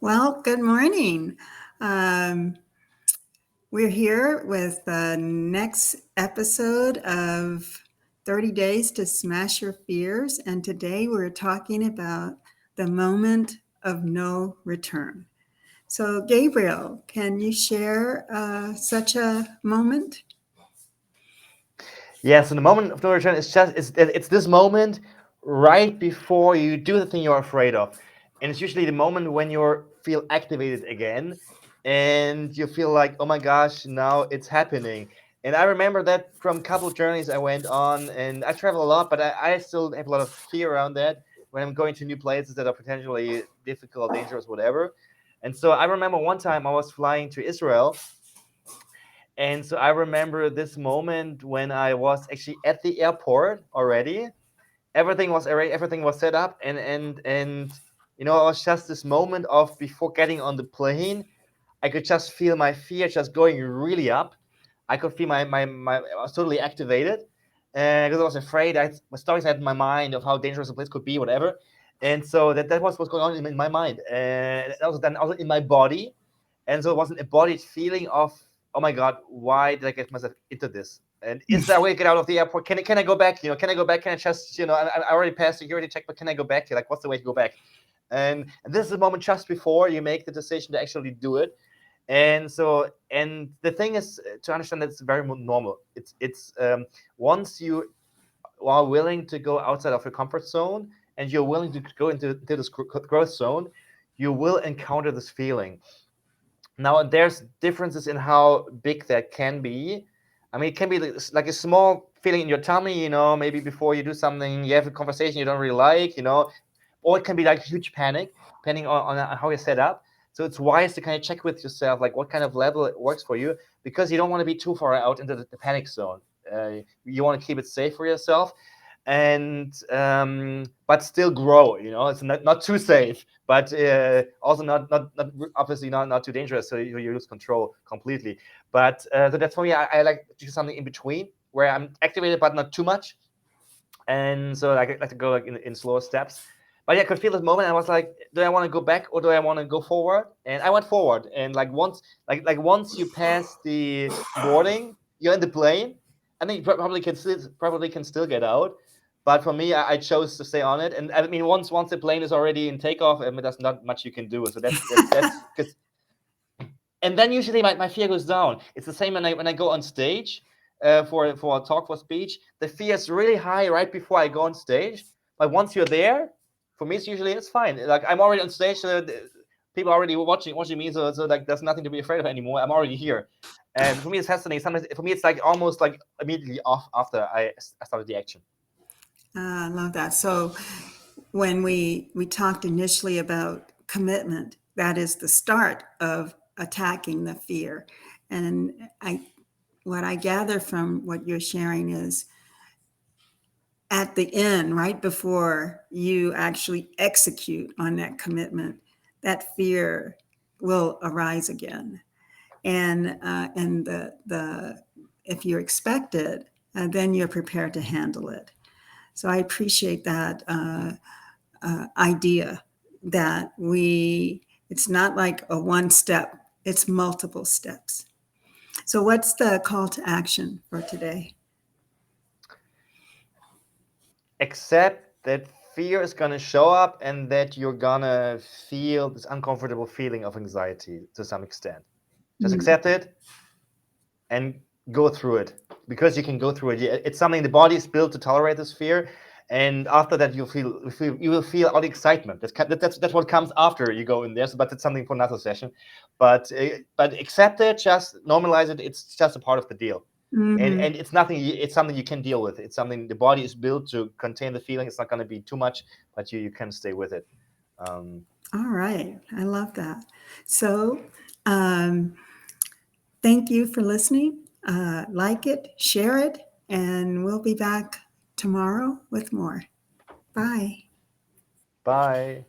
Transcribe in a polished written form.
Well, good morning. Um, we're here with the next episode of 30 Days to Smash Your Fears. And today we're talking about the moment of no return. So, Gabriel, can you share such a moment? Yeah, so the moment of no return is just it's this moment right before you do the thing you're afraid of. And it's usually the moment when you feel activated again and you feel like, oh my gosh, now it's happening. And I remember that from a couple of journeys I went on, and I travel a lot, but I still have a lot of fear around that when I'm going to new places that are potentially difficult, dangerous, whatever. And so I remember one time I was flying to Israel, and so I remember this moment when I was actually at the airport already. Everything was set up, and it was just this moment of before getting on the plane. I could just feel my fear just going really up. I could feel my I was totally activated because I was afraid. I was stories had in my mind of how dangerous a place could be, whatever. And so that was what's going on in my mind, and that was then also in my body. And so it was an embodied feeling of, oh my god, why did I get myself into this? And is there a way to get out of the airport? Can I go back? Can I go back? Can I just, I already passed security check, but can I go back? Like, what's the way to go back? And this is the moment just before you make the decision to actually do it. And the thing is to understand that it's very normal. It's once you are willing to go outside of your comfort zone and you're willing to go into this growth zone, you will encounter this feeling. Now, there's differences in how big that can be. I mean, it can be like a small feeling in your tummy, maybe before you do something, you have a conversation you don't really like, or it can be like huge panic, depending on how you're set up. So it's wise to kind of check with yourself, like what kind of level it works for you, because you don't want to be too far out into the panic zone. You want to keep it safe for yourself, and but still grow. It's not too safe, but also not obviously not too dangerous, so you lose control completely. But so that's for me. I like to do something in between where I'm activated but not too much, and so I like to go like in slower steps. But yeah, I could feel this moment. I was like, do I want to go back or do I want to go forward? And I went forward. And like once you pass the boarding, you're in the plane. I think you probably can still get out. But for me, I chose to stay on it. And I mean, once the plane is already in takeoff, I mean, there's not much you can do. So that's because. And then usually my fear goes down. It's the same when I go on stage for a talk, for speech. The fear is really high right before I go on stage, but once you're there, for me it's fine. Like I'm already on stage, so people are already watching me, so like there's nothing to be afraid of anymore. I'm already here, and for me it's fascinating. Sometimes for me it's like almost like immediately off after I started the action. I love that. So, when we talked initially about commitment, that is the start of attacking the fear. And what I gather from what you're sharing is at the end, right before you actually execute on that commitment, that fear will arise again. And the if you expect it, then you're prepared to handle it. So I appreciate that idea that it's not like a one step, it's multiple steps. So, what's the call to action for today? Accept that fear is gonna show up and that you're gonna feel this uncomfortable feeling of anxiety to some extent. Just Mm. accept it and go through it, because you can go through it. It's something the body is built to tolerate this fear, and after that you will feel all the excitement. That's what comes after you go in there. So, but it's something for another session. But accept it, just normalize it. It's just a part of the deal, Hmm. and it's nothing. It's something you can deal with. It's something the body is built to contain the feeling. It's not going to be too much, but you can stay with it. Um, All right. I love that. So, um, thank you for listening. Like it, share it, and we'll be back tomorrow with more. Bye. Bye.